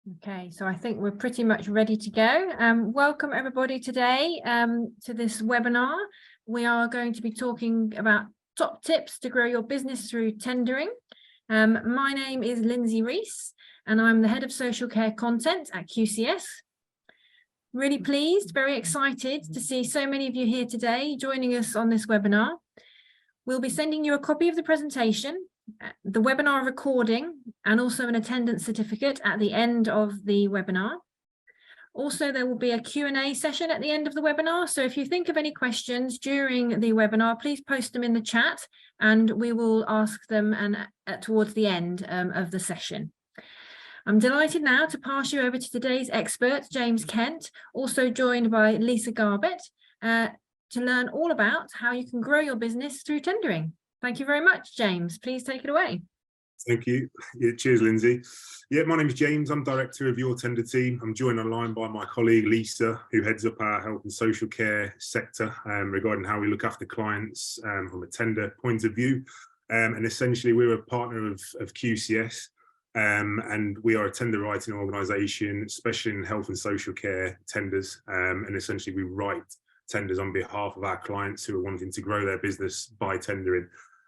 Okay, so I think we're pretty much ready to go. Welcome everybody today to this webinar. We are going to be talking about top tips to grow your business through tendering. My name is Lindsay Rees and I'm the Head of Social Care Content at QCS. Really pleased, very excited to see so many of you here today joining us on this webinar. We'll be sending you a copy of the presentation, the webinar recording, and also an attendance certificate at the end of the webinar. Also, there will be a Q&A session at the end of the webinar. So if you think of any questions during the webinar, please post them in the chat and we will ask them towards the end of the session. I'm delighted now to pass you over to today's expert, James Kent, also joined by Lisa Garbett, to learn all about how you can grow your business through tendering. Thank you very much, James. Please take it away. Thank you. Yeah, cheers, Lindsay. Yeah, my name is James. I'm director of Your Tender Team. I'm joined online by my colleague Lisa, who heads up our health and social care sector regarding how we look after clients from a tender point of view. And essentially, we're a partner of QCS, and we are a tender writing organisation, especially in health and social care tenders. And essentially, we write tenders on behalf of our clients who are wanting to grow their business by tendering.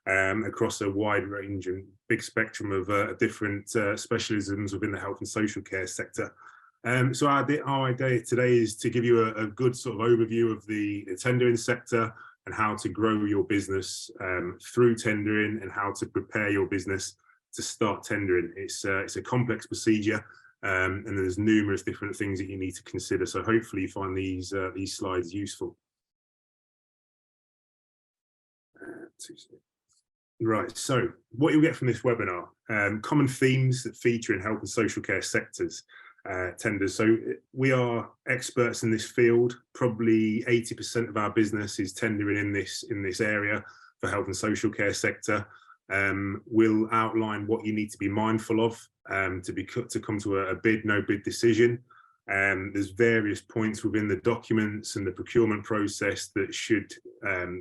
Across a wide range and big spectrum of different specialisms within the health and social care sector. So our idea today is to give you a good sort of overview of the tendering sector and how to grow your business through tendering and how to prepare your business to start tendering. It's a complex procedure and there's numerous different things that you need to consider. So hopefully you find these slides useful. Right, so what you'll get from this webinar, common themes that feature in health and social care sectors, tenders. So we are experts in this field. Probably 80% of our business is tendering in this area for health and social care sector. We'll outline what you need to be mindful of to come to a bid, no bid decision. There's various points within the documents and the procurement process that should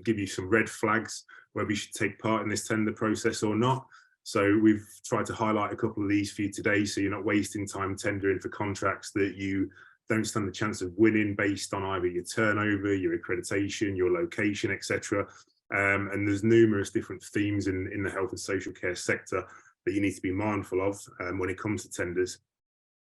give you some red flags whether you should take part in this tender process or not. So we've tried to highlight a couple of these for you today, so you're not wasting time tendering for contracts that you don't stand the chance of winning based on either your turnover, your accreditation, your location, etc. And there's numerous different themes in the health and social care sector that you need to be mindful of when it comes to tenders.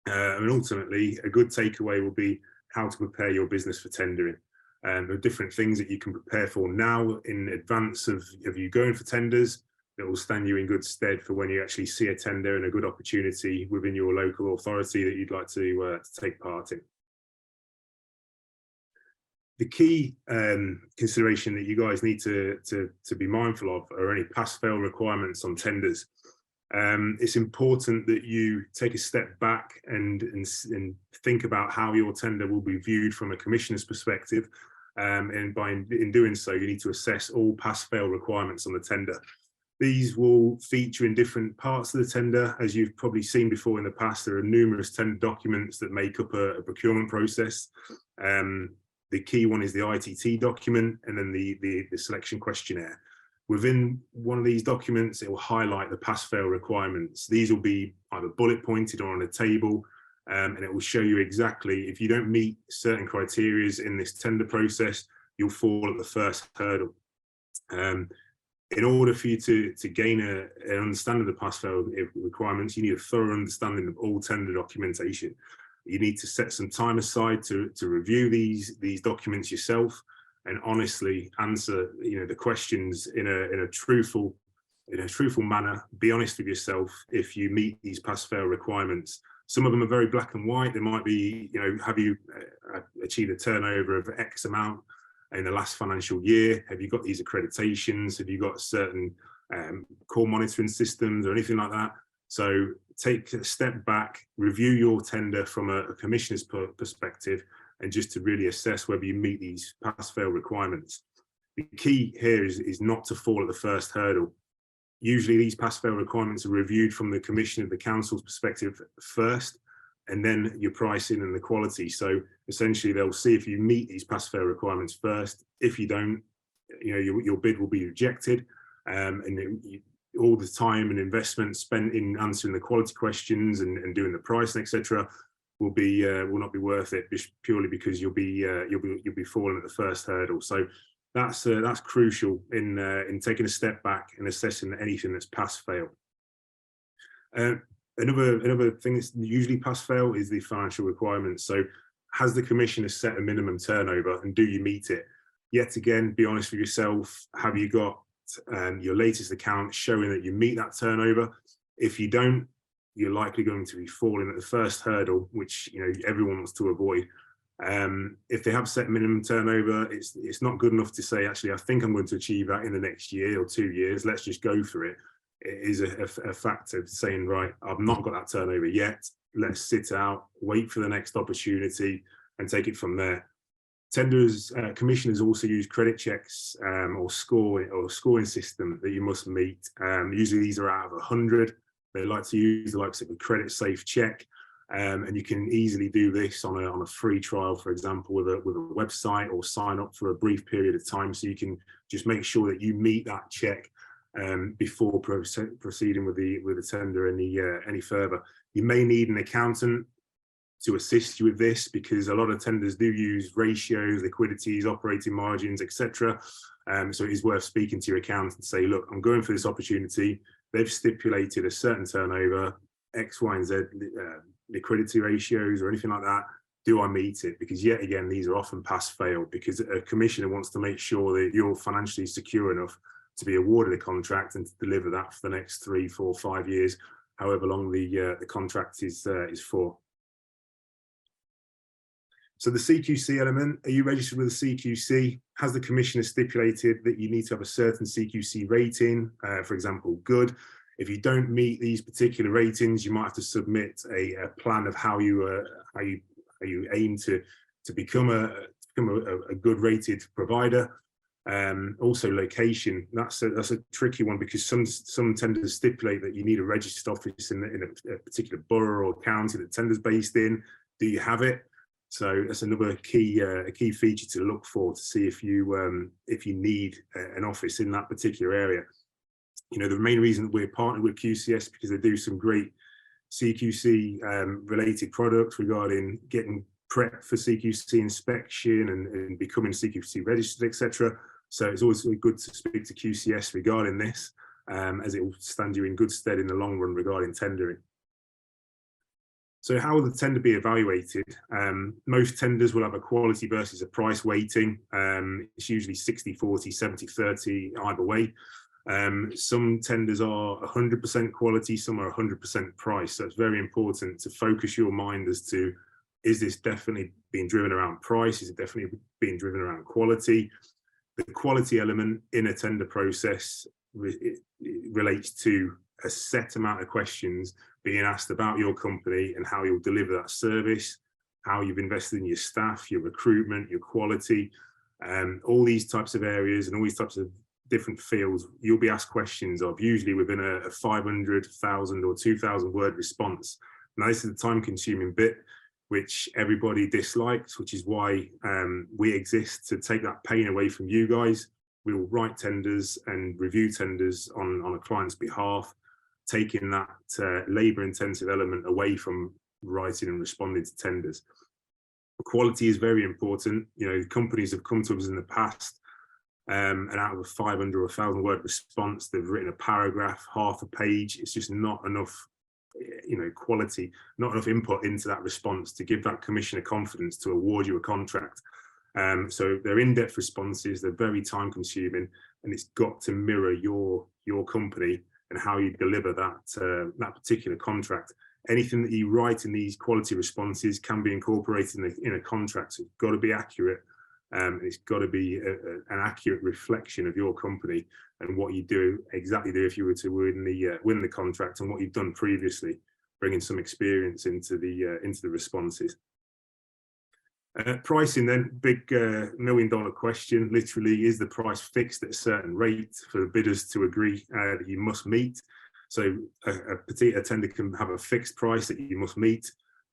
And ultimately, a good takeaway will be how to prepare your business for tendering. There are different things that you can prepare for now in advance of you going for tenders that will stand you in good stead for when you actually see a tender and a good opportunity within your local authority that you'd like to take part in. The key consideration that you guys need to be mindful of are any pass-fail requirements on tenders. It's important that you take a step back and think about how your tender will be viewed from a commissioner's perspective. And in doing so, you need to assess all pass-fail requirements on the tender. These will feature in different parts of the tender. As you've probably seen before in the past, there are numerous tender documents that make up a procurement process. The key one is the ITT document and then the selection questionnaire. Within one of these documents, it will highlight the pass-fail requirements. These will be either bullet pointed or on a table, and it will show you exactly if you don't meet certain criteria in this tender process, you'll fall at the first hurdle. In order for you to gain an understanding of the pass-fail requirements, you need a thorough understanding of all tender documentation. You need to set some time aside to review these documents yourself and honestly answer the questions in a truthful manner. Be honest with yourself if you meet these pass-fail requirements. Some of them are very black and white. They might be, have you achieved a turnover of X amount in the last financial year? Have you got these accreditations? Have you got certain core monitoring systems or anything like that? So take a step back, review your tender from a commissioner's perspective, and just to really assess whether you meet these pass-fail requirements. The key here is not to fall at the first hurdle. Usually these pass-fail requirements are reviewed from the commissioner, the council's perspective first, and then your pricing and the quality. So essentially they'll see if you meet these pass-fail requirements first. If you don't, your bid will be rejected, and all the time and investment spent in answering the quality questions and doing the pricing, etc., will not be worth it, just purely because you'll be falling at the first hurdle. So that's crucial in taking a step back and assessing anything that's pass fail. Another thing that's usually pass fail is the financial requirements. So has the commissioner set a minimum turnover, and do you meet it? Yet again, be honest with yourself. Have you got your latest account showing that you meet that turnover? If you don't, you're likely going to be falling at the first hurdle, which everyone wants to avoid. If they have set minimum turnover, it's not good enough to say, actually, I think I'm going to achieve that in the next year or 2 years. Let's just go for it. It is a fact of saying, right, I've not got that turnover yet. Let's sit out, wait for the next opportunity, and take it from there. Tenders, commissioners also use credit checks or scoring system that you must meet. Usually these are out of 100. They like to use the likes of a credit safe check, and you can easily do this on a free trial, for example, with a website, or sign up for a brief period of time, so you can just make sure that you meet that check before proceeding with the tender any further. You may need an accountant to assist you with this, because a lot of tenders do use ratios, liquidities, operating margins, etc. So it is worth speaking to your accountant and say, look, I'm going for this opportunity. They've stipulated a certain turnover, X, Y, and Z liquidity ratios or anything like that. Do I meet it? Because yet again, these are often pass fail, because a commissioner wants to make sure that you're financially secure enough to be awarded a contract and to deliver that for the next 3, 4, 5 years, however long the contract is for. So the CQC element, are you registered with the CQC? Has the commissioner stipulated that you need to have a certain CQC rating, for example, good? If you don't meet these particular ratings, you might have to submit a plan of how you aim to become a good rated provider. Also location, that's a tricky one, because some tenders stipulate that you need a registered office in a particular borough or county that tender's based in. Do you have it? So that's another key feature to look for, to see if you need an office in that particular area. The main reason we're partnered with QCS, because they do some great CQC related products regarding getting prep for CQC inspection and becoming CQC registered, etc. So it's always good to speak to QCS regarding this, as it will stand you in good stead in the long run regarding tendering. So how will the tender be evaluated? Most tenders will have a quality versus a price weighting. It's usually 60-40, 70-30, either way. Some tenders are 100% quality, some are 100% price. So it's very important to focus your mind as to, is this definitely being driven around price? Is it definitely being driven around quality? The quality element in a tender process relates to a set amount of questions being asked about your company and how you'll deliver that service, how you've invested in your staff, your recruitment, your quality, all these types of areas and all these types of different fields you'll be asked questions of, usually within a 500, 1,000 or 2,000 word response. Now this is the time consuming bit which everybody dislikes, which is why we exist, to take that pain away from you guys. We will write tenders and review tenders on a client's behalf, taking that labour intensive element away from writing and responding to tenders. Quality is very important. Companies have come to us in the past, and out of a 500 or 1,000 word response, they've written a paragraph, half a page. It's just not enough quality, not enough input into that response to give that commissioner confidence to award you a contract. So they're in-depth responses, they're very time consuming, and it's got to mirror your company and how you deliver that particular contract. Anything that you write in these quality responses can be incorporated in a contract. So it's got to be accurate. It's got to be an accurate reflection of your company and what you exactly do if you were to win the contract, and what you've done previously, bringing some experience into the responses. Pricing then, big $1 million question. Literally, is the price fixed at a certain rate for the bidders to agree that you must meet? So a tender can have a fixed price that you must meet.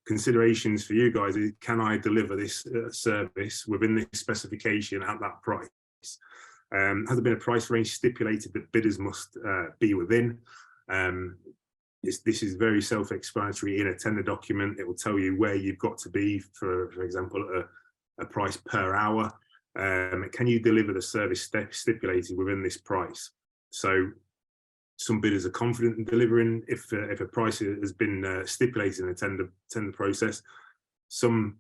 Considerations for you guys is, can I deliver this service within this specification at that price? Has there been a price range stipulated that bidders must be within? This is very self-explanatory in a tender document. It will tell you where you've got to be, for example, a price per hour. Can you deliver the service stipulated within this price? So some bidders are confident in delivering if a price has been stipulated in a tender process. Some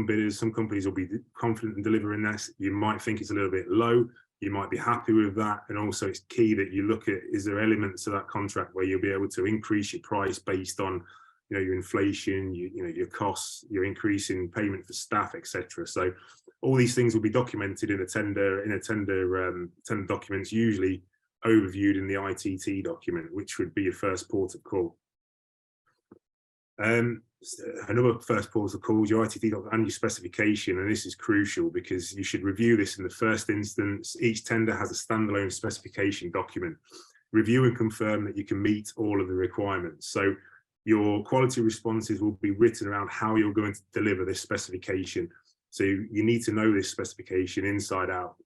bidders, some companies will be confident in delivering this. You might think it's a little bit low. You might be happy with that. And also it's key that you look at, is there elements of that contract where you'll be able to increase your price based on, you know, your inflation, your costs, your increase in payment for staff, etc. So all these things will be documented in a tender documents, usually overviewed in the ITT document, which would be your first port of call. Another first port of call is your ITT document and your specification, and this is crucial because you should review this in the first instance. Each tender has a standalone specification document. Review and confirm that you can meet all of the requirements. So your quality responses will be written around how you're going to deliver this specification. So you need to know this specification inside out,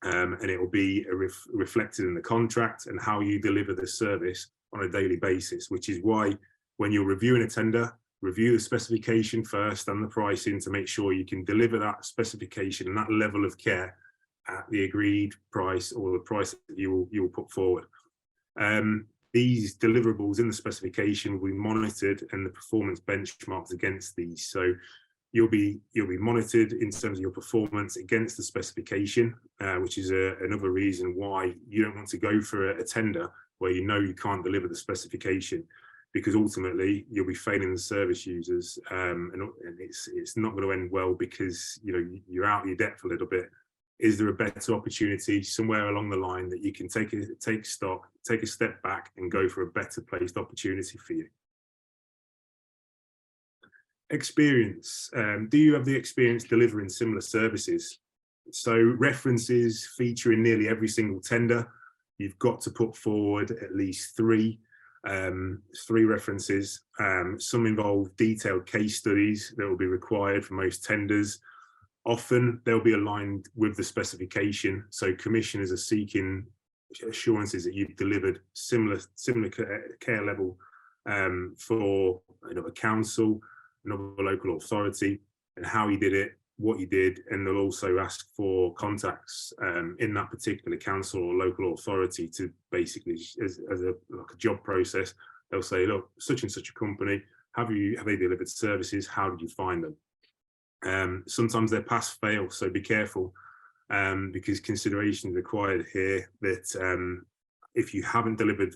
and it will be reflected in the contract and how you deliver the service on a daily basis, which is why when you're reviewing a tender, review the specification first and the pricing to make sure you can deliver that specification and that level of care at the agreed price or the price that you will put forward. These deliverables in the specification will be monitored and the performance benchmarked against these. So you'll be monitored in terms of your performance against the specification, which is another reason why you don't want to go for a tender where you know you can't deliver the specification, because ultimately you'll be failing the service users, and it's not going to end well because you're out of your depth a little bit. Is there a better opportunity somewhere along the line that you can take stock, take a step back and go for a better placed opportunity for you? Experience. Do you have the experience delivering similar services? So references feature in nearly every single tender. You've got to put forward at least three references. Some involve detailed case studies that will be required for most tenders. Often they'll be aligned with the specification. So commissioners are seeking assurances that you've delivered similar care level for another council, another local authority, and how you did it, what you did, and they'll also ask for contacts in that particular council or local authority to basically, as a job process, they'll say, look, such and such a company, have they delivered services? How did you find them? Sometimes they're pass fail, so be careful, because consideration is required here that if you haven't delivered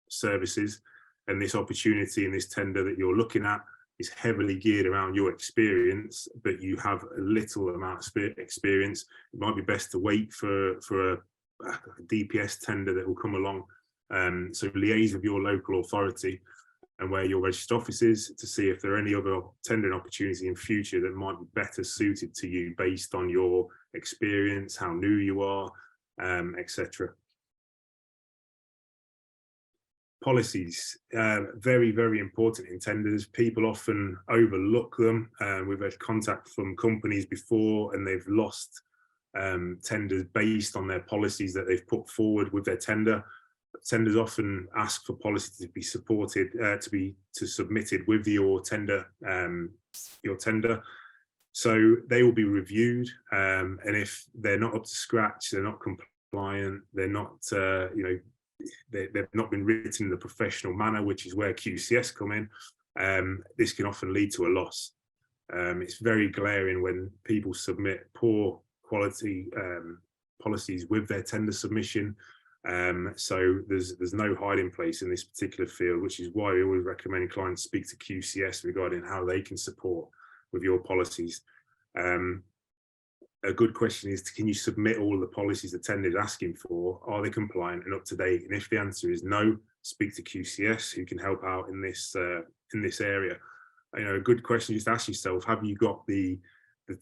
services and this opportunity in this tender that you're looking at is heavily geared around your experience, but you have a little amount of experience, it might be best to wait for a DPS tender that will come along. So liaise with your local authority and where your registered office is to see if there are any other tendering opportunities in future that might be better suited to you based on your experience, how new you are, etc. Policies, very, very important in tenders. People often overlook them. We've had contact from companies before and they've lost tenders based on their policies that they've put forward with their tender. Tenders often ask for policies to be supported, to submitted with your tender. So they will be reviewed, and if they're not up to scratch, they're not compliant, they're not, they've not been written in the professional manner, which is where QCS come in. This can often lead to a loss. It's very glaring when people submit poor quality policies with their tender submission. So there's no hiding place in this particular field, which is why we always recommend clients speak to QCS regarding how they can support with your policies. A good question is, can you submit all of the policies the tender is asking for? Are they compliant and up to date? And if the answer is no, speak to QCS, who can help out in this area. A good question just to ask yourself: have you got the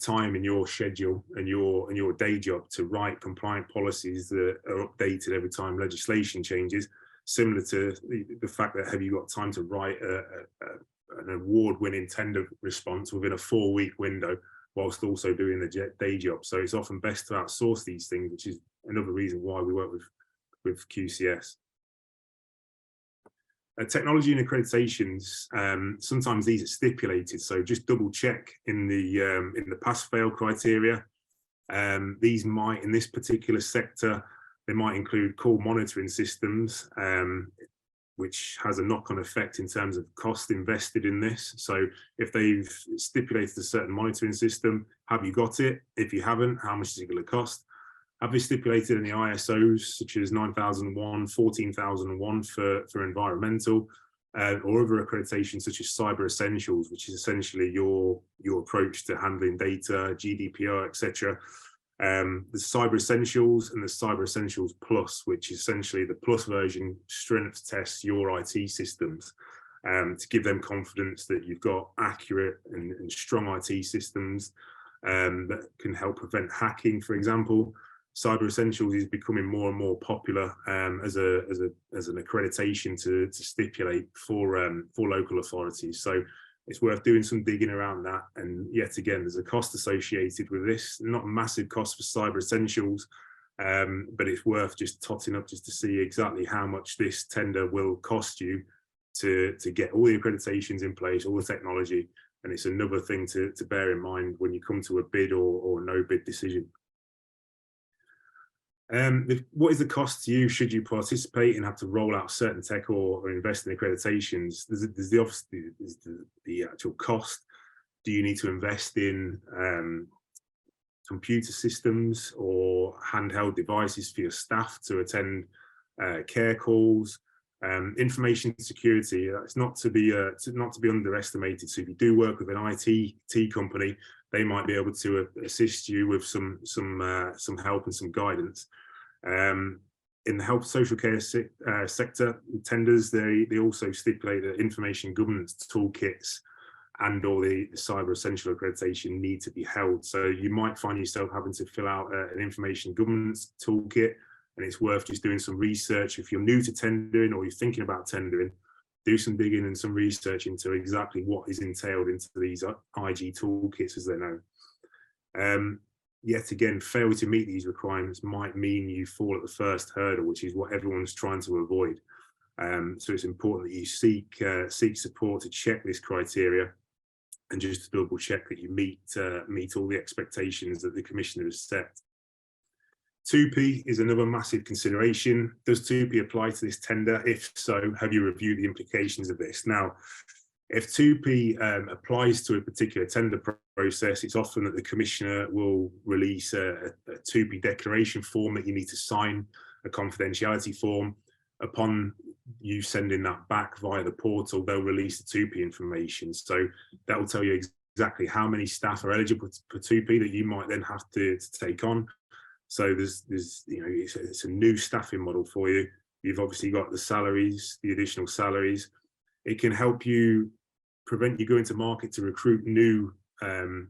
time in your schedule and your day job to write compliant policies that are updated every time legislation changes? Similar to the fact that have you got time to write an award-winning tender response within a 4-week window, whilst also doing the day job? So it's often best to outsource these things, which is another reason why we work with QCS. Technology and accreditations, sometimes these are stipulated, so just double check in the pass-fail criteria. These might, in this particular sector, they might include call monitoring systems, which has a knock-on effect in terms of cost invested in this. So if they've stipulated a certain monitoring system, have you got it? If you haven't, how much is it going to cost? Have they stipulated any ISOs such as 9001, 14001 for environmental, or other accreditations such as Cyber Essentials, which is essentially your approach to handling data, GDPR, etc. The Cyber Essentials and the Cyber Essentials Plus, which is essentially the plus version, strength tests your IT systems to give them confidence that you've got accurate and strong IT systems that can help prevent hacking, for example. Cyber Essentials is becoming more and more popular as an accreditation to stipulate for local authorities. So it's worth doing some digging around that. And yet again, there's a cost associated with this, not a massive cost for Cyber Essentials, but it's worth just totting up just to see exactly how much this tender will cost you to get all the accreditations in place, all the technology. And it's another thing to bear in mind when you come to a bid or no bid decision. What is the cost to you should you participate and have to roll out certain tech or invest in accreditations? There's the actual cost. Do you need to invest in computer systems or handheld devices for your staff to attend care calls? Information security, that's not to be underestimated. So if you do work with an IT company, they might be able to assist you with some help and some guidance. In the health social care sector tenders, they also stipulate that information governance toolkits and or the Cyber Essential accreditation need to be held. So you might find yourself having to fill out an information governance toolkit, and it's worth just doing some research. If you're new to tendering or you're thinking about tendering, do some digging and some research into exactly what is entailed into these IG toolkits, as they're known. Yet again, failure to meet these requirements might mean you fall at the first hurdle, which is what everyone's trying to avoid. So it's important that you seek support to check this criteria and just to double check that you meet all the expectations that the Commissioner has set. 2P is another massive consideration. Does 2P apply to this tender? If so, have you reviewed the implications of this? Now, if 2P applies to a particular tender process, it's often that the Commissioner will release a 2P declaration form that you need to sign, a confidentiality form. Upon you sending that back via the portal, they'll release the 2P information. So that will tell you exactly how many staff are eligible for 2P that you might then have to take on. So there's it's a new staffing model for you. You've obviously got the salaries, the additional salaries. It can help you prevent you going to market to recruit new,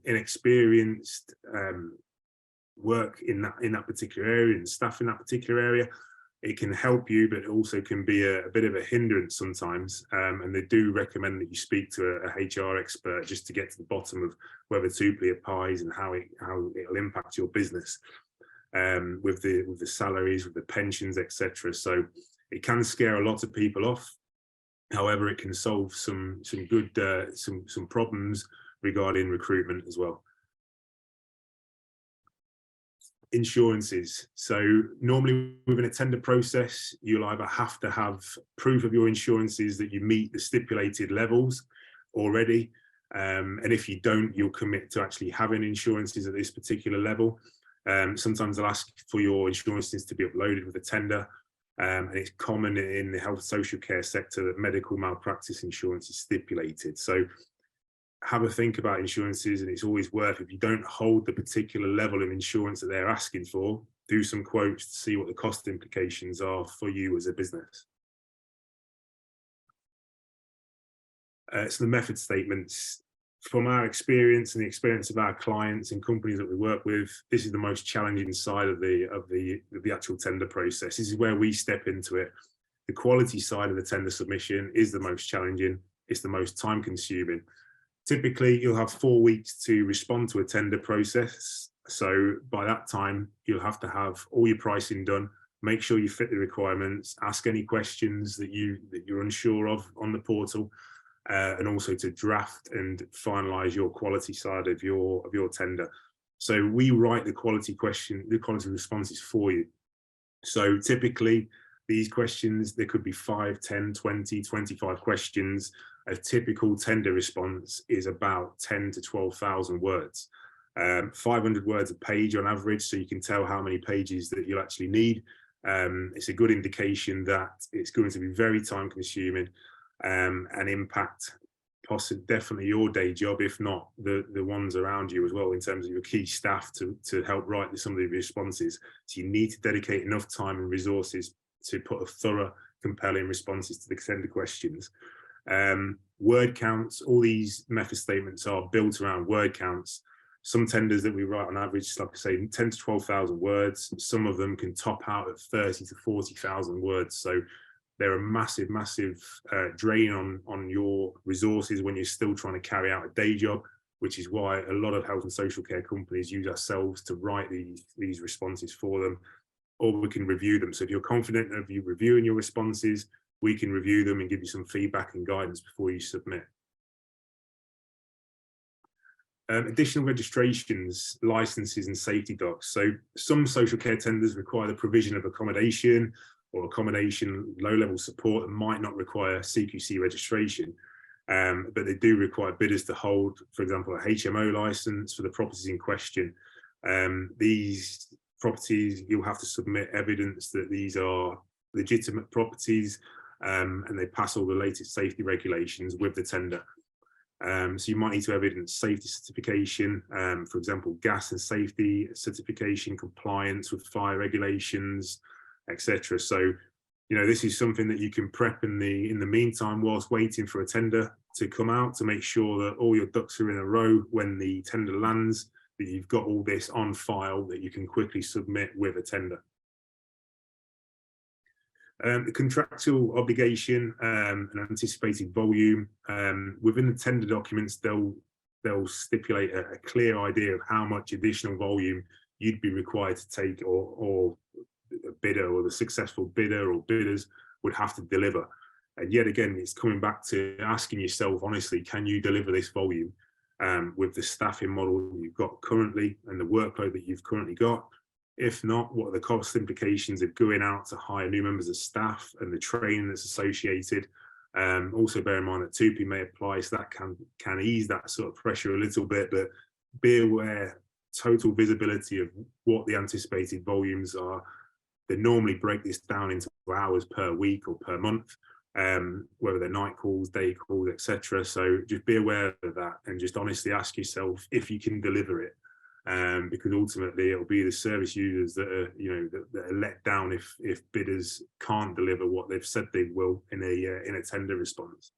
inexperienced work in that particular area and staff in that particular area. It can help you, but it also can be a bit of a hindrance sometimes. And they do recommend that you speak to a HR expert just to get to the bottom of whether 2P applies and how it'll impact your business with the salaries, with the pensions, etc. So it can scare a lot of people off. However, it can solve some good some problems regarding recruitment as well. Insurances. So normally within a tender process, you'll either have to have proof of your insurances that you meet the stipulated levels already. And if you don't, you'll commit to actually having insurances at this particular level. Sometimes they'll ask for your insurances to be uploaded with a tender. And it's common in the health social care sector that medical malpractice insurance is stipulated. So have a think about insurances, and it's always worth, if you don't hold the particular level of insurance that they're asking for, do some quotes to see what the cost implications are for you as a business. So the method statements. From our experience and the experience of our clients and companies that we work with, this is the most challenging side of the actual tender process. This is where we step into it. The quality side of the tender submission is the most challenging. It's the most time consuming. Typically, you'll have 4 weeks to respond to a tender process So by that time, you'll have to have all your pricing done, make sure you fit the requirements, ask any questions that you're unsure of on the portal, and also to draft and finalize your quality side of your tender. So we write the quality responses for you. So typically these questions, there could be 5, 10, 20, 25 questions. A typical tender response is about 10 to 12,000 words. 500 words a page on average, so you can tell how many pages that you'll actually need. It's a good indication that it's going to be very time consuming and impact definitely your day job, if not the ones around you as well, in terms of your key staff to help write some of the responses. So you need to dedicate enough time and resources to put a thorough, compelling responses to the tender questions. Word counts, all these method statements are built around word counts. Some tenders that we write on average, like I say, 10 to 12,000 words. Some of them can top out at 30 to 40,000 words. So they're a massive, massive drain on your resources when you're still trying to carry out a day job, which is why a lot of health and social care companies use ourselves to write these responses for them, or we can review them. So if you're confident of you reviewing your responses, we can review them and give you some feedback and guidance before you submit. Additional registrations, licenses and safety docs. So some social care tenders require the provision of accommodation or accommodation low-level support and might not require CQC registration, but they do require bidders to hold, for example, a HMO license for the properties in question. These properties, you'll have to submit evidence that these are legitimate properties and they pass all the latest safety regulations with the tender. So you might need to evidence safety certification, for example, gas and safety certification, compliance with fire regulations, etc. So, you know, this is something that you can prep in the meantime whilst waiting for a tender to come out, to make sure that all your ducks are in a row when the tender lands, that you've got all this on file that you can quickly submit with a tender. The contractual obligation and anticipated volume, within the tender documents, they'll stipulate a clear idea of how much additional volume you'd be required to take, or a bidder or the successful bidder or bidders would have to deliver. And yet again, it's coming back to asking yourself honestly, can you deliver this volume with the staffing model you've got currently and the workload that you've currently got? If not, what are the cost implications of going out to hire new members of staff and the training that's associated? Also bear in mind that TUPE may apply, so that can ease that sort of pressure a little bit, but be aware, total visibility of what the anticipated volumes are. They normally break this down into hours per week or per month, whether they're night calls, day calls, etc. So just be aware of that and just honestly ask yourself if you can deliver it. Because ultimately it'll be the service users that are, you know, that are let down if bidders can't deliver what they've said they will in a tender response.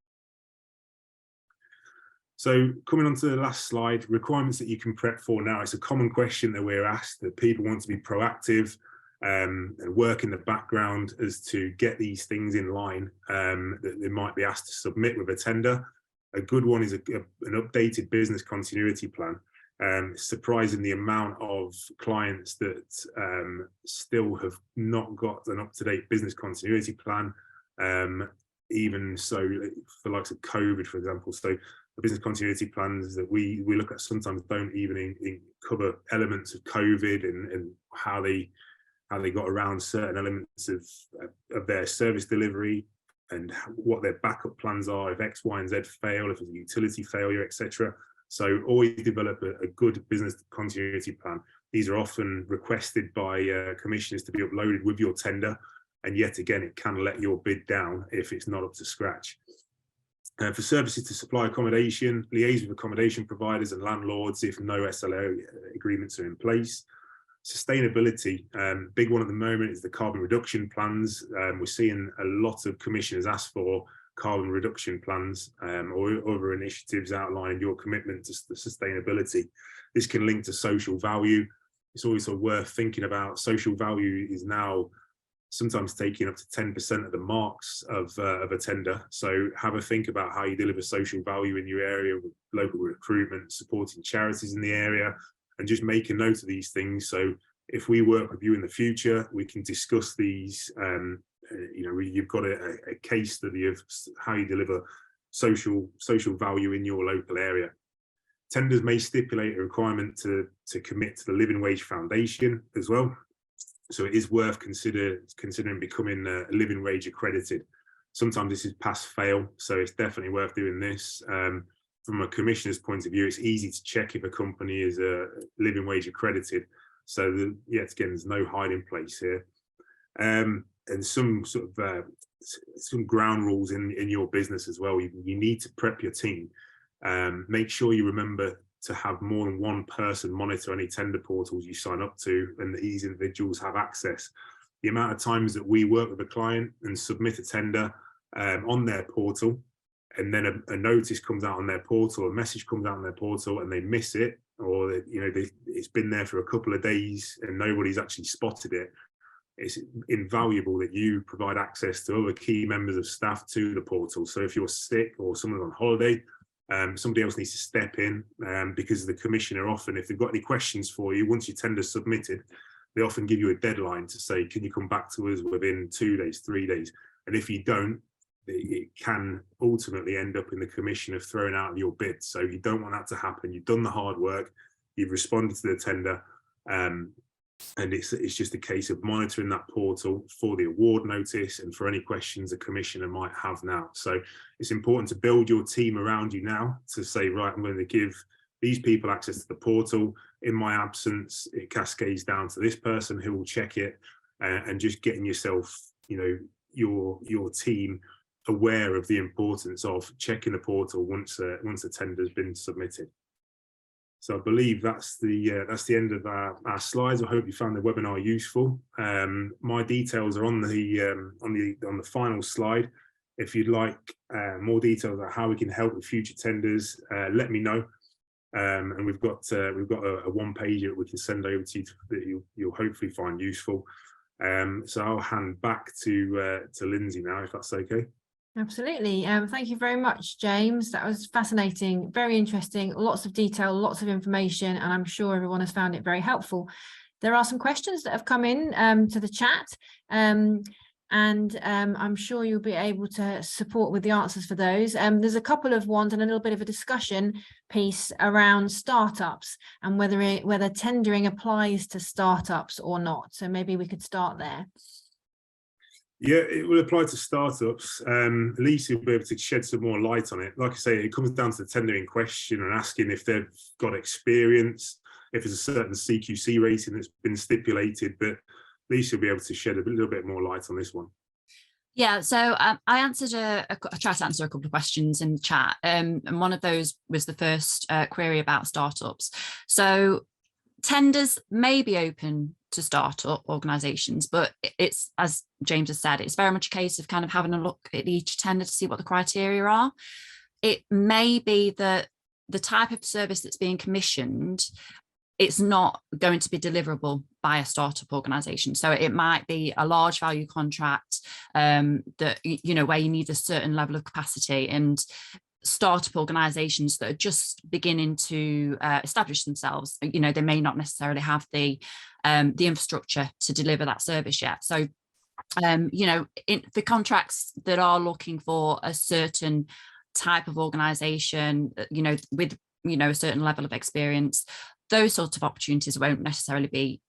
So coming on to the last slide, requirements that you can prep for now. It's a common question that we're asked, that people want to be proactive and work in the background as to get these things in line that they might be asked to submit with a tender. A good one is an updated business continuity plan. It's surprising the amount of clients that still have not got an up-to-date business continuity plan, even so for likes of COVID, for example. So the business continuity plans that we look at sometimes don't even cover elements of COVID and how they got around certain elements of their service delivery and what their backup plans are if X, Y, and Z fail, if there's a utility failure, etc. So always develop a good business continuity plan. These are often requested by commissioners to be uploaded with your tender, and yet again, it can let your bid down if it's not up to scratch. For services to supply accommodation, liaise with accommodation providers and landlords if no SLA agreements are in place. Sustainability, big one at the moment is the carbon reduction plans. We're seeing a lot of commissioners ask for carbon reduction plans or other initiatives outlining your commitment to the sustainability. This can link to social value. It's also worth thinking about. Social value is now sometimes taking up to 10% of the marks of a tender. So have a think about how you deliver social value in your area with local recruitment, supporting charities in the area, and just make a note of these things. So if we work with you in the future, we can discuss these. You've got a case study of how you deliver social value in your local area. Tenders may stipulate a requirement to commit to the Living Wage Foundation as well. So it is worth considering becoming a Living Wage accredited. Sometimes this is pass fail, so it's definitely worth doing this. From a commissioner's point of view, it's easy to check if a company is a Living Wage accredited. So yet again, there's no hiding place here. And some sort of some ground rules in your business as well. You need to prep your team. Make sure you remember to have more than one person monitor any tender portals you sign up to, and that these individuals have access. The amount of times that we work with a client and submit a tender on their portal, and then a notice comes out on their portal, a message comes out on their portal, and they miss it, or it's been there for a couple of days and nobody's actually spotted it. It's invaluable that you provide access to other key members of staff to the portal. So if you're sick or someone's on holiday, somebody else needs to step in, because the commissioner often, if they've got any questions for you, once your tender's submitted, they often give you a deadline to say, can you come back to us within 2 days, 3 days? And if you don't, it can ultimately end up in the commissioner throwing out your bid. So you don't want that to happen. You've done the hard work, you've responded to the tender, and it's just a case of monitoring that portal for the award notice and for any questions a commissioner might have now. So it's important to build your team around you now to say, right, I'm going to give these people access to the portal. In my absence, it cascades down to this person who will check it, and just getting yourself, your team aware of the importance of checking the portal once a tender has been submitted. So I believe that's the end of our slides. I hope you found the webinar useful. My details are on the final slide. If you'd like more details on how we can help with future tenders, let me know. And we've got a one-pager that we can send over to you that you'll hopefully find useful. So I'll hand back to Lindsay now, if that's okay. Absolutely. Thank you very much, James. That was fascinating, very interesting, lots of detail, lots of information, and I'm sure everyone has found it very helpful. There are some questions that have come in to the chat, and I'm sure you'll be able to support with the answers for those. There's a couple of ones and a little bit of a discussion piece around startups and whether tendering applies to startups or not. So maybe we could start there. Yeah, it will apply to startups. Lisa will be able to shed some more light on it. Like I say, it comes down to the tendering question and asking if they've got experience, if there's a certain CQC rating that's been stipulated, but Lisa will be able to shed a little bit more light on this one. Yeah, so I answered I tried to answer a couple of questions in the chat, and one of those was the first query about startups. So tenders may be open to startup organisations, but it's, as James has said, it's very much a case of kind of having a look at each tender to see what the criteria are. It may be that the type of service that's being commissioned, it's not going to be deliverable by a startup organisation. So it might be a large value contract that, where you need a certain level of capacity, and startup organisations that are just beginning to establish themselves, they may not necessarily have the infrastructure to deliver that service yet. So, for contracts that are looking for a certain type of organisation, with a certain level of experience, those sorts of opportunities won't necessarily be,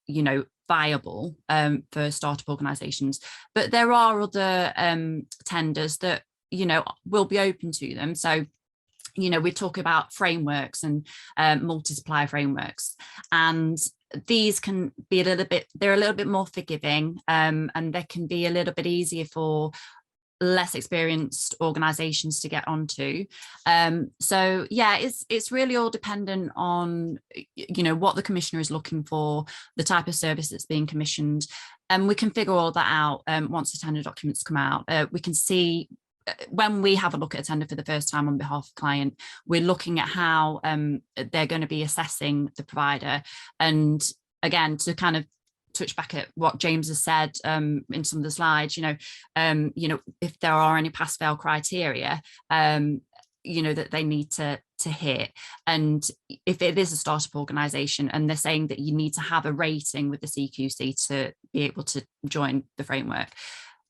viable for startup organisations. But there are other tenders that will be open to them. So, we talk about frameworks and multi-supplier frameworks, and these can be they're a little bit more forgiving, and they can be a little bit easier for less experienced organizations to get onto. So yeah, it's really all dependent on what the commissioner is looking for, the type of service that's being commissioned, and we can figure all that out once the tender documents come out. We can see when we have a look at a tender for the first time on behalf of the client, we're looking at how they're going to be assessing the provider. And again, to kind of touch back at what James has said in some of the slides, if there are any pass-fail criteria, that they need to to hit. And if it is a startup organisation and they're saying that you need to have a rating with the CQC to be able to join the framework,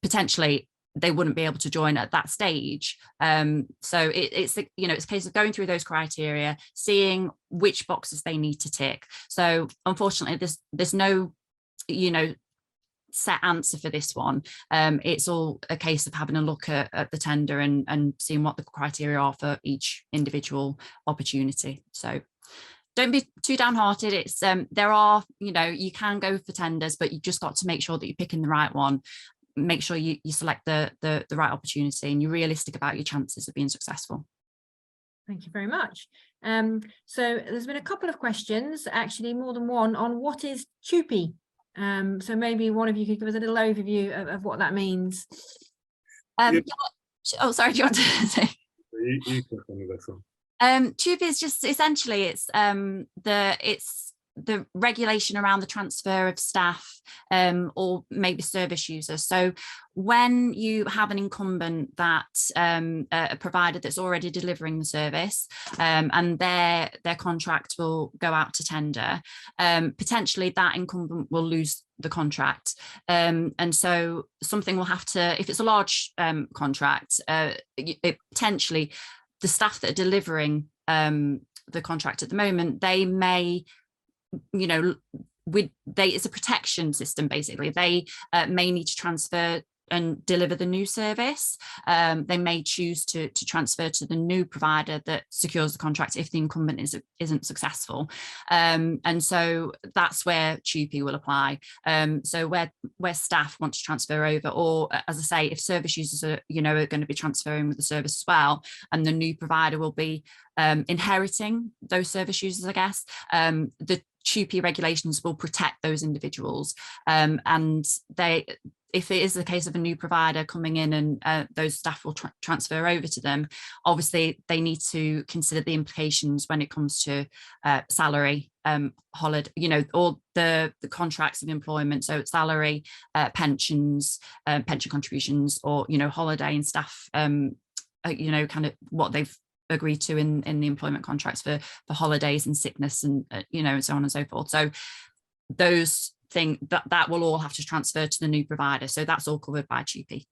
potentially they wouldn't be able to join at that stage. So it's a case of going through those criteria, seeing which boxes they need to tick. So unfortunately, there's no, set answer for this one. It's all a case of having a look at the tender and seeing what the criteria are for each individual opportunity. So don't be too downhearted. It's there are, you can go for tenders, but you just got to make sure that you're picking the right one. Make sure you select the right opportunity and you're realistic about your chances of being successful. Thank you very much. So there's been a couple of questions, actually more than one, on what is TUPE. So maybe one of you could give us a little overview of what that means. Oh, sorry, do you want to say? You click on this one. TUPE is just essentially it's the regulation around the transfer of staff or maybe service users. So when you have an incumbent that a provider that's already delivering the service and their contract will go out to tender, potentially that incumbent will lose the contract. And so something will have to, if it's a large contract, potentially the staff that are delivering the contract at the moment, they may, it's a protection system, basically. They may need to transfer and deliver the new service. They may choose to transfer to the new provider that secures the contract if the incumbent isn't successful. And so that's where TUPE will apply. So where staff want to transfer over, or as I say, if service users are going to be transferring with the service as well, and the new provider will be inheriting those service users, I guess, the TUPE regulations will protect those individuals. And if it is the case of a new provider coming in and those staff will transfer over to them, obviously they need to consider the implications when it comes to salary, holiday, all the contracts of employment. So salary, pensions, pension contributions, or, holiday and staff, kind of what they've agreed to in the employment contracts for holidays and sickness and, and so on and so forth. So those things that will all have to transfer to the new provider. So that's all covered by TUPE.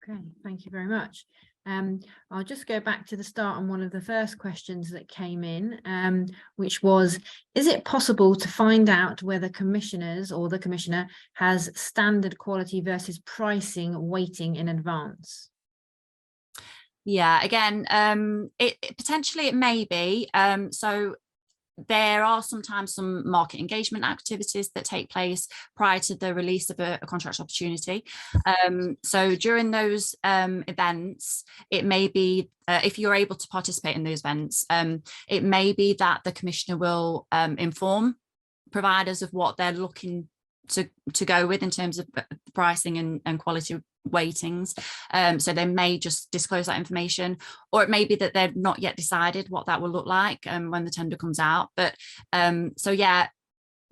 Okay, thank you very much. I'll just go back to the start on one of the first questions that came in, which was, is it possible to find out whether commissioners or the commissioner has standard quality versus pricing weighting in advance? Yeah, again, potentially it may be. So there are sometimes some market engagement activities that take place prior to the release of a contract opportunity. So during those events, it may be, if you're able to participate in those events, it may be that the commissioner will inform providers of what they're looking to go with in terms of pricing and quality weightings. So they may just disclose that information, or it may be that they've not yet decided what that will look like when the tender comes out. But so yeah,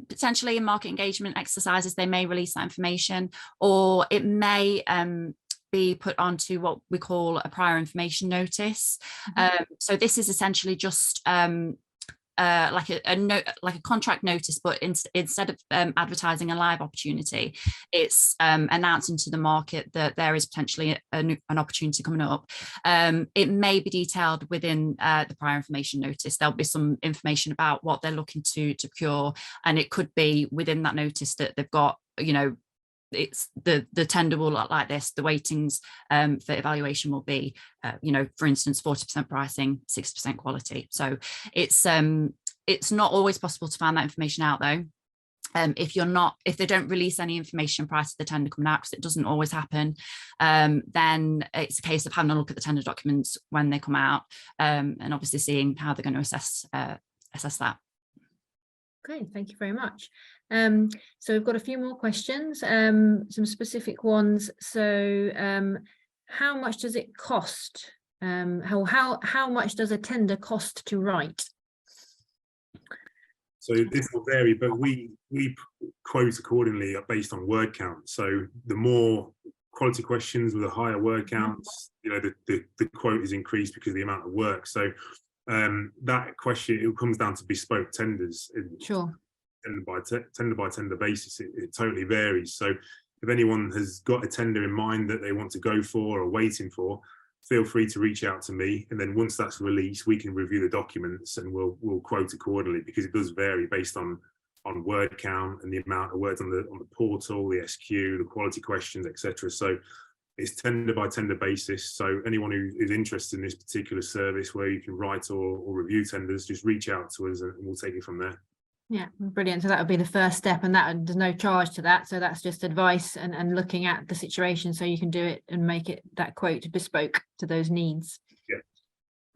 potentially in market engagement exercises, they may release that information, or it may be put onto what we call a prior information notice. So this is essentially just like a contract notice, but instead of advertising a live opportunity, it's announcing to the market that there is potentially an opportunity coming up. It may be detailed within the prior information notice. There'll be some information about what they're looking to procure, and it could be within that notice that they've got, it's the tender will look like this. The weightings for evaluation will be, for instance, 40% pricing, 60% quality. So it's not always possible to find that information out, though. If they don't release any information prior to the tender coming out, because it doesn't always happen, then it's a case of having a look at the tender documents when they come out, and obviously seeing how they're going to assess that. Okay, thank you very much. So we've got a few more questions, some specific ones. So how much does it cost? How much does a tender cost to write? So this will vary, but we quote accordingly based on word count. So the more quality questions with a higher word counts, the quote is increased because of the amount of work. So That question, it comes down to bespoke tenders. Sure. Tender by tender basis, it totally varies. So if anyone has got a tender in mind that they want to go for or waiting for, feel free to reach out to me, and then once that's released, we can review the documents and we'll quote accordingly, because it does vary based on word count and the amount of words on the portal, the SQ, the quality questions, etc. So it's tender by tender basis. So anyone who is interested in this particular service where you can write or review tenders, just reach out to us and we'll take it from there. Yeah, brilliant. So that would be the first step, and that there's no charge to that. So that's just advice and looking at the situation so you can do it and make it, that quote, bespoke to those needs. Yeah.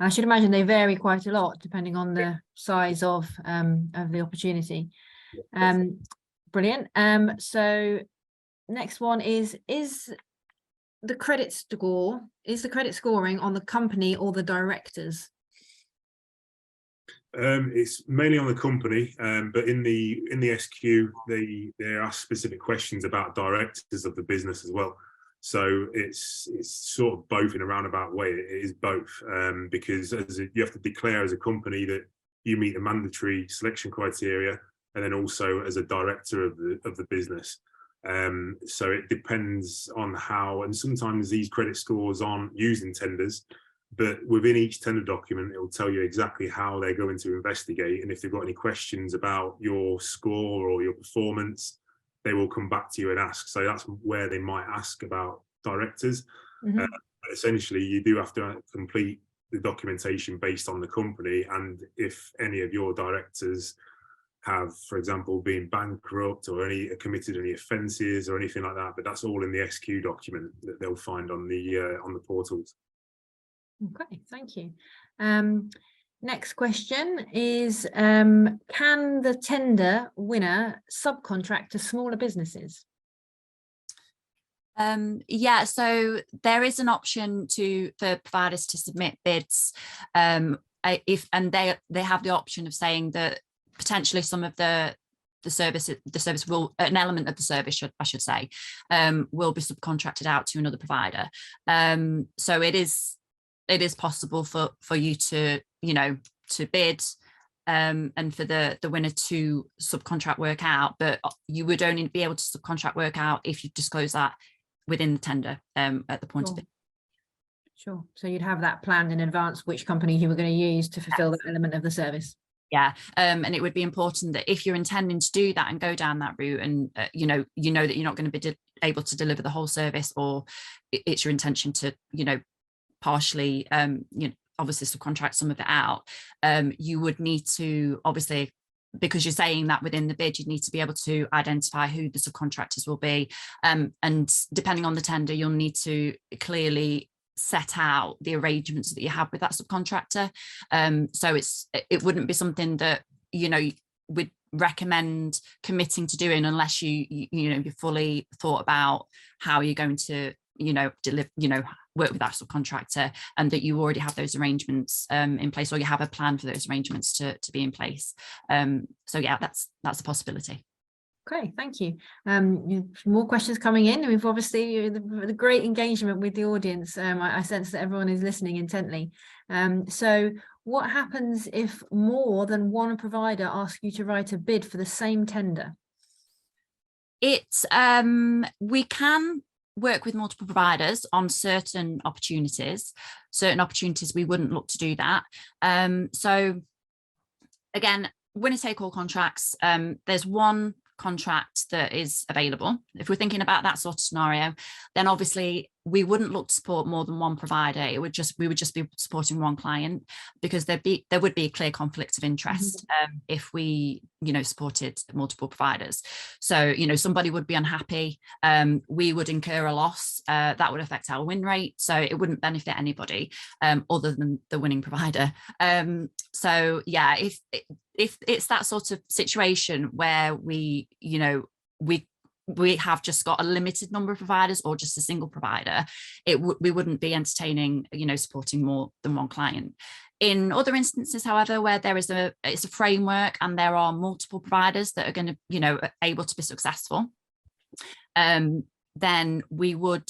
I should imagine they vary quite a lot depending on the size of the opportunity. Yeah, brilliant. So next one is the credit scoring on the company or the directors? It's mainly on the company, but in the SQ, they ask specific questions about directors of the business as well. So it's sort of both in a roundabout way. It is both, because you have to declare as a company that you meet the mandatory selection criteria, and then also as a director of the business. So it depends on how, and sometimes these credit scores aren't used in tenders, but within each tender document, it will tell you exactly how they're going to investigate. And if they've got any questions about your score or your performance, they will come back to you and ask. So that's where they might ask about directors. Mm-hmm. Essentially, you do have to complete the documentation based on the company. And if any of your directors have, for example, been bankrupt or committed any offences or anything like that, but that's all in the SQ document that they'll find on the portals. Okay, thank you. Next question is, can the tender winner subcontract to smaller businesses? Yeah, so there is an option for providers to submit bids, if they have the option of saying that potentially some of the service will, an element of the service, I should say, will be subcontracted out to another provider. So it is possible for you to bid and for the winner to subcontract work out, but you would only be able to subcontract work out if you disclose that within the tender at the point of bid. Sure. So you'd have that planned in advance, which company you were going to use to fulfill that element of the service. Yeah, and it would be important that if you're intending to do that and go down that route, and you know that you're not going to be able to deliver the whole service, or it's your intention to partially obviously subcontract some of it out, you would need to, obviously, because you're saying that within the bid, you'd need to be able to identify who the subcontractors will be, and depending on the tender, you'll need to clearly set out the arrangements that you have with that subcontractor. So it wouldn't be something that would recommend committing to doing unless you fully thought about how you're going to deliver, work with that subcontractor, and that you already have those arrangements in place, or you have a plan for those arrangements to be in place. So yeah, that's a possibility. Great, thank you. More questions coming in. We've obviously the great engagement with the audience. I sense that everyone is listening intently. So what happens if more than one provider asks you to write a bid for the same tender? We can work with multiple providers on certain opportunities. We wouldn't look to do that. So again, winner take all contracts, there's one contract that is available. If we're thinking about that sort of scenario, then obviously we wouldn't look to support more than one provider. We would just be supporting one client, because there would be a clear conflict of interest if we supported multiple providers. So somebody would be unhappy, we would incur a loss, that would affect our win rate, so it wouldn't benefit anybody other than the winning provider. So yeah, if it's that sort of situation where we have just got a limited number of providers or just a single provider, we wouldn't be entertaining supporting more than one client. In other instances, however, where it's a framework and there are multiple providers that are going to able to be successful, then we would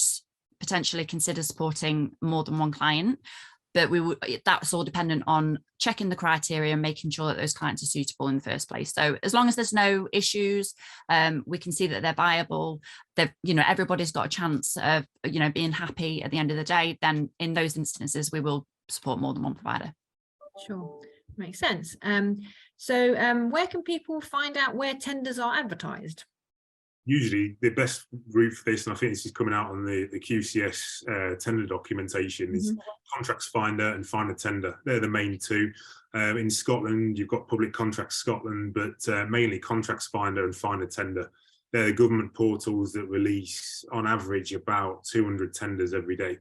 potentially consider supporting more than one client. but that's all dependent on checking the criteria and making sure that those clients are suitable in the first place. So as long as there's no issues, we can see that they're viable, they've, everybody's got a chance of, being happy at the end of the day, then in those instances, we will support more than one provider. Sure, makes sense. So where can people find out where tenders are advertised? Usually the best route for this, and I think this is coming out on the QCS tender documentation, is Contracts Finder and Find a Tender. They're the main two. In Scotland, you've got Public Contracts Scotland, but mainly Contracts Finder and Find a Tender. They're the government portals that release, on average, about 200 tenders every day.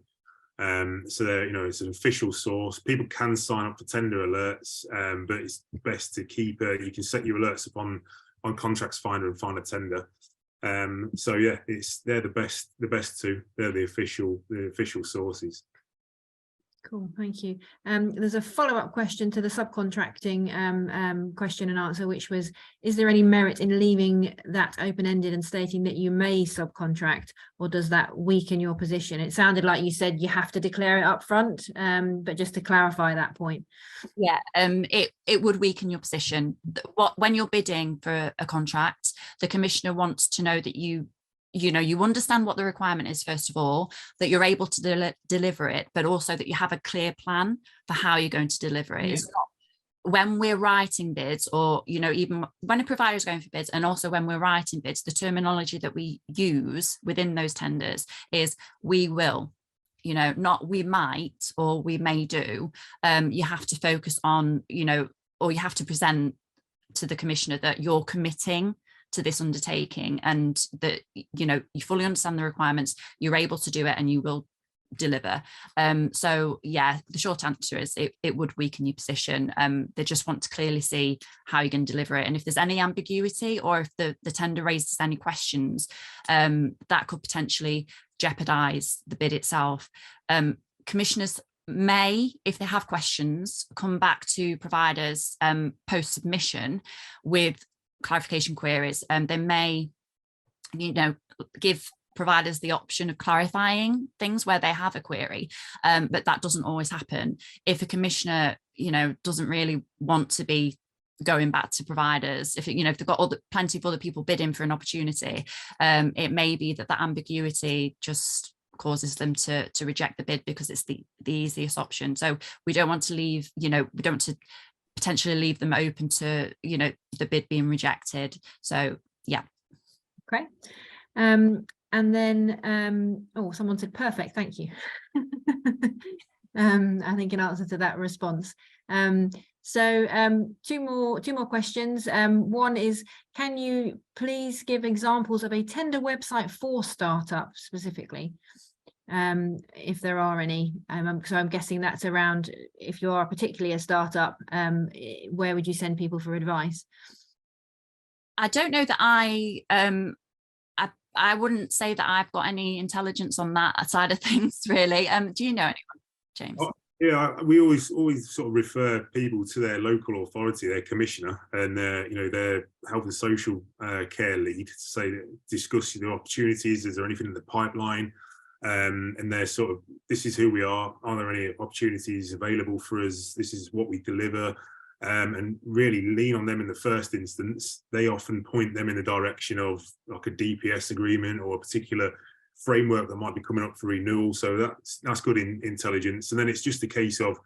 So they're, it's an official source. People can sign up for tender alerts, but it's best to keep. You can set your alerts up on Contracts Finder and Find a Tender. So yeah, they're the best two. They're the official sources. Cool, thank you. There's a follow-up question to the subcontracting question and answer, which was, is there any merit in leaving that open-ended and stating that you may subcontract, or does that weaken your position? It sounded like you said you have to declare it up front, but just to clarify that point. Yeah, it would weaken your position. When you're bidding for a contract, the commissioner wants to know that you understand what the requirement is, first of all, that you're able to deliver it, but also that you have a clear plan for how you're going to deliver it. It's not, when we're writing bids, or, even when a provider is going for bids, and also when we're writing bids, the terminology that we use within those tenders is we will, not we might or we may do. You have to focus on, or you have to present to the commissioner that you're committing to this undertaking, and that you fully understand the requirements, you're able to do it, and you will deliver. So yeah, the short answer is it would weaken your position. They just want to clearly see how you're going to deliver it, and if there's any ambiguity, or if the tender raises any questions, that could potentially jeopardize the bid itself. Commissioners may, if they have questions, come back to providers post submission with clarification queries, and they may give providers the option of clarifying things where they have a query, but that doesn't always happen. If a commissioner doesn't really want to be going back to providers, if they've got plenty of other people bidding for an opportunity, it may be that ambiguity just causes them to reject the bid because it's the easiest option. So we don't want to leave, we don't want to potentially leave them open to the bid being rejected. So yeah. Okay. And then someone said perfect, thank you. I think in answer to that response. So two more questions. One is, can you please give examples of a tender website for startups specifically? If there are any, so I'm guessing that's around, if you are particularly a startup, where would you send people for advice? I don't know that I wouldn't say that I've got any intelligence on that side of things, really. Do you know anyone, James? Yeah, we always sort of refer people to their local authority, their commissioner, and their health and social care lead, to say, discuss the opportunities. Is there anything in the pipeline? And they're sort of, this is who we are there any opportunities available for us, this is what we deliver, and really lean on them in the first instance. They often point them in the direction of like a DPS agreement or a particular framework that might be coming up for renewal, so that's good intelligence. And then it's just a case of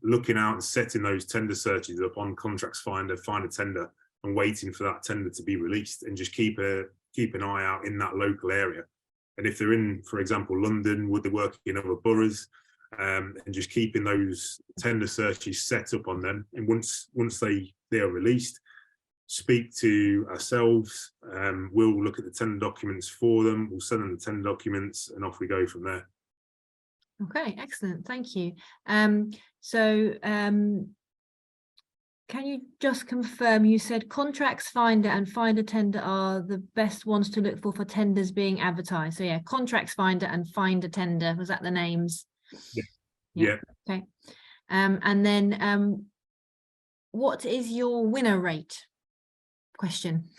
looking out and setting those tender searches up on Contracts Finder, Find a Tender, and waiting for that tender to be released, and just keep an eye out in that local area. And if they're in, for example, London, would they work in other boroughs, and just keeping those tender searches set up on them. And once they are released, speak to ourselves. We'll look at the tender documents for them. We'll send them the tender documents, and off we go from there. Okay, excellent. Thank you. Can you just confirm, you said Contracts Finder and Find a Tender are the best ones to look for tenders being advertised? So yeah, Contracts Finder and Find a Tender, was that the names? Yeah. Okay. And then what is your winner rate? Question.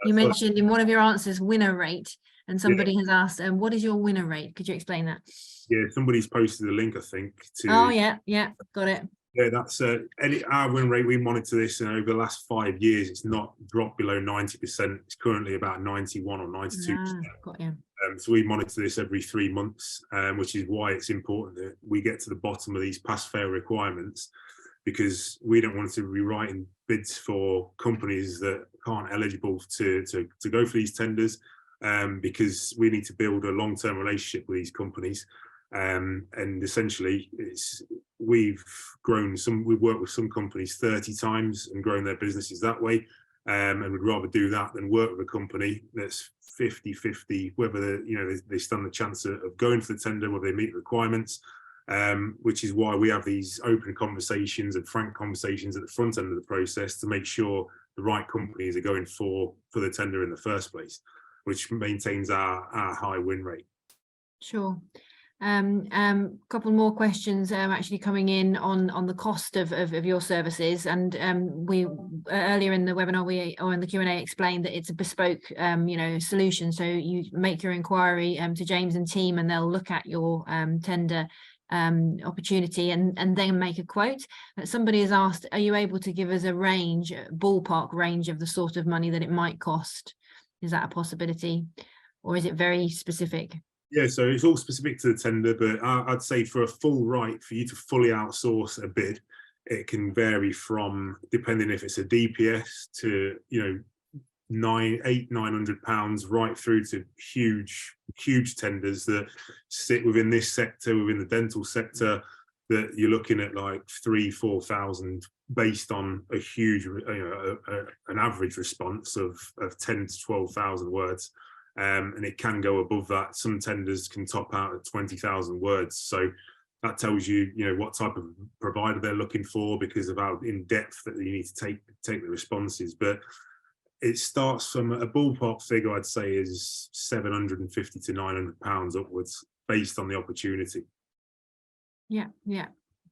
You mentioned in one of your answers winner rate. And somebody has asked, what is your winner rate? Could you explain that? Yeah, somebody's posted a link, I think, to. Oh, yeah, got it. Yeah, that's our win rate. We monitor this, and over the last 5 years, it's not dropped below 90%. It's currently about 91 or 92%. Got you. So we monitor this every 3 months, which is why it's important that we get to the bottom of these pass-fail requirements, because we don't want to be writing bids for companies that aren't eligible to go for these tenders, because we need to build a long-term relationship with these companies. And essentially, we've worked with some companies 30 times and grown their businesses that way, and we'd rather do that than work with a company that's 50-50, whether they stand the chance of going for the tender, whether they meet the requirements, which is why we have these open conversations and frank conversations at the front end of the process to make sure the right companies are going for the tender in the first place, which maintains our high win rate. Sure. Couple more questions actually coming in on the cost of your services, and we earlier in the webinar or in the Q&A explained that it's a bespoke solution. So you make your inquiry to James and team, and they'll look at your tender opportunity and then make a quote. Somebody has asked, are you able to give us a ballpark range of the sort of money that it might cost? Is that a possibility, or is it very specific? Yeah, so it's all specific to the tender, but I'd say for a full right, for you to fully outsource a bid, it can vary from, depending if it's a DPS, to £900 right through to huge tenders that sit within this sector, within the dental sector, that you're looking at like 3,000-4,000 based on a huge, an average response of 10 to 12,000 words. And it can go above that. Some tenders can top out at 20,000 words. So that tells you, what type of provider they're looking for, because of how in depth that you need to take the responses. But it starts from a ballpark figure, I'd say, is £750 to £900 upwards, based on the opportunity. Yeah.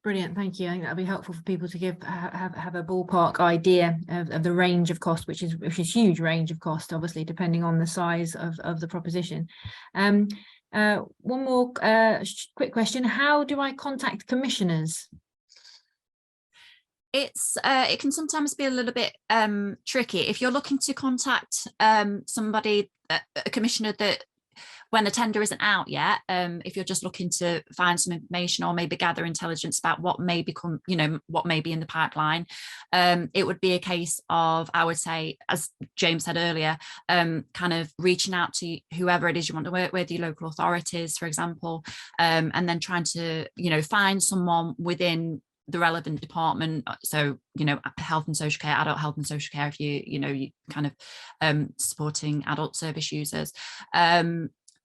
Brilliant, thank you. I think that'll be helpful for people to have a ballpark idea of the range of cost, which is huge range of cost, obviously, depending on the size of the proposition. One more quick question: how do I contact commissioners? It can sometimes be a little bit tricky if you're looking to contact somebody, a commissioner, that when a tender isn't out yet, if you're just looking to find some information or maybe gather intelligence about what may become, what may be in the pipeline, it would be a case of, I would say, as James said earlier, kind of reaching out to whoever it is you want to work with, your local authorities, for example, and then trying to, find someone within the relevant department. So, health and social care, adult health and social care, if you kind of supporting adult service users.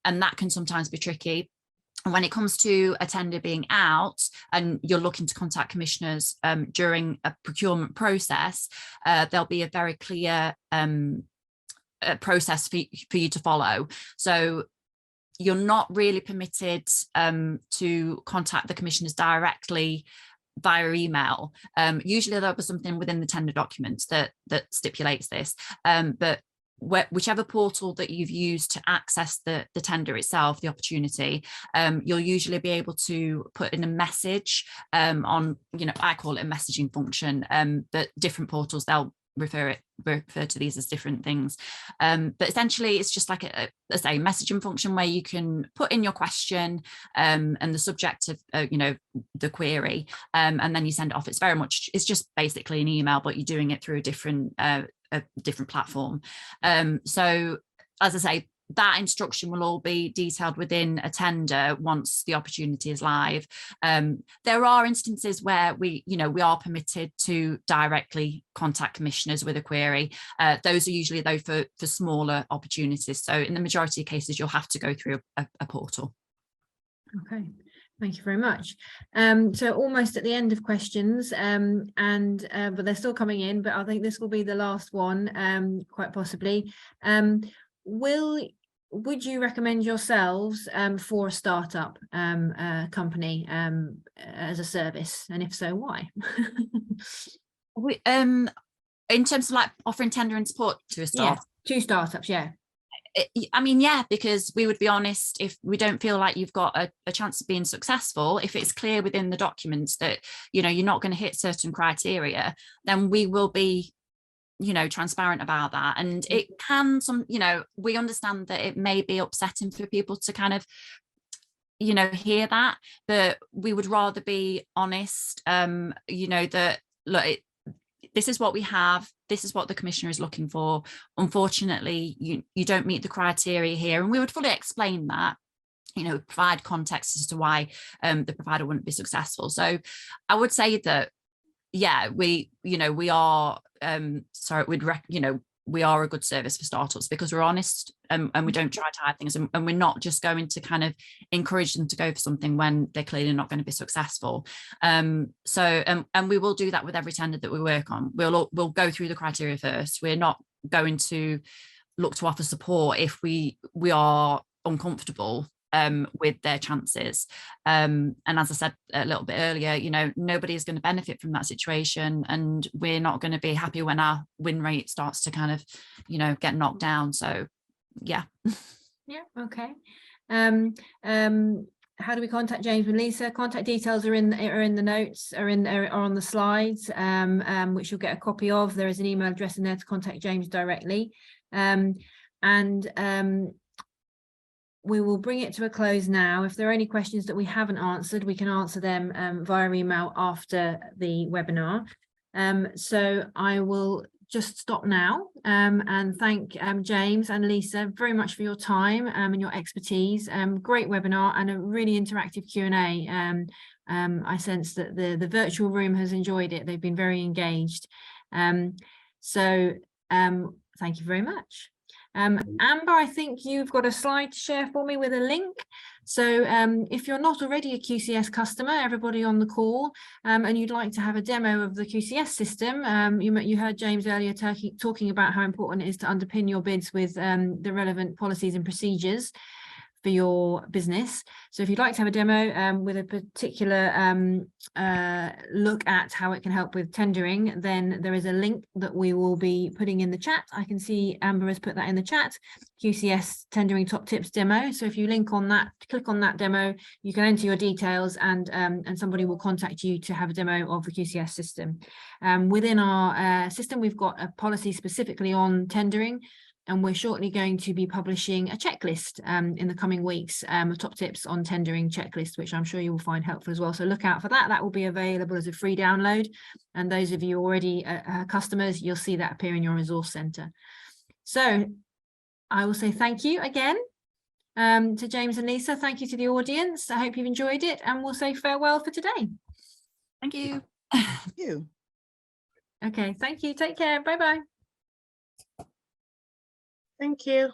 And that can sometimes be tricky. And when it comes to a tender being out and you're looking to contact commissioners during a procurement process, there'll be a very clear process for you to follow. So you're not really permitted to contact the commissioners directly via email. Usually there'll be something within the tender documents that stipulates this, but whichever portal that you've used to access the tender itself, the opportunity, you'll usually be able to put in a message on, I call it a messaging function, but different portals, they'll refer to these as different things. But essentially it's just like a messaging function where you can put in your question and the subject of the query, and then you send it off. It's just basically an email, but you're doing it through a different platform. So as I say, that instruction will all be detailed within a tender once the opportunity is live. There are instances where we are permitted to directly contact commissioners with a query. Those are usually though for smaller opportunities. So in the majority of cases, you'll have to go through a portal. Okay. Thank you very much. So almost at the end of questions, but they're still coming in, but I think this will be the last one, quite possibly. Would you recommend yourselves for a startup company as a service? And if so, why? In terms of like offering tender and support to a startup? Yeah, to startups, yeah. I mean, yeah, because we would be honest, if we don't feel like you've got a chance of being successful, if it's clear within the documents that, you know, you're not going to hit certain criteria, then we will be, you know, transparent about that. And it can, you know, we understand that it may be upsetting for people to kind of, you know, hear that, but we would rather be honest, you know, that look, this is what we have, this is what the commissioner is looking for. Unfortunately, you don't meet the criteria here, and we would fully explain that, you know, provide context as to why the provider wouldn't be successful. So I would say that, yeah, we are we are a good service for startups because we're honest, and we don't try to hide things, and we're not just going to kind of encourage them to go for something when they're clearly not going to be successful. And we will do that with every tender that we work on. We'll go through the criteria first. We're not going to look to offer support if we are uncomfortable with their chances. And as I said a little bit earlier, you know, nobody is going to benefit from that situation, and we're not going to be happy when our win rate starts to kind of, you know, get knocked down. So yeah. Yeah, okay. How do we contact James and Lisa? Contact details are in the notes, are on the slides, which you'll get a copy of. There is an email address in there to contact James directly. We will bring it to a close now. If there are any questions that we haven't answered, we can answer them via email after the webinar. So I will just stop now and thank James and Lisa very much for your time and your expertise. Great webinar and a really interactive Q&A. I sense that the virtual room has enjoyed it. They've been very engaged. So thank you very much. Amber, I think you've got a slide to share for me with a link. So if you're not already a QCS customer, everybody on the call, and you'd like to have a demo of the QCS system, you heard James earlier talking about how important it is to underpin your bids with the relevant policies and procedures for your business. So if you'd like to have a demo with a particular look at how it can help with tendering, then there is a link that we will be putting in the chat. I can see Amber has put that in the chat, QCS tendering top tips demo. So if you click on that demo, you can enter your details and somebody will contact you to have a demo of the QCS system. Within our system, we've got a policy specifically on tendering, and we're shortly going to be publishing a checklist in the coming weeks, of top tips on tendering checklist, which I'm sure you will find helpful as well. So look out for that. That will be available as a free download. And those of you already customers, you'll see that appear in your resource center. So I will say thank you again to James and Lisa. Thank you to the audience. I hope you've enjoyed it, and we'll say farewell for today. Thank you. Thank you. Okay, thank you. Take care. Bye-bye. Thank you.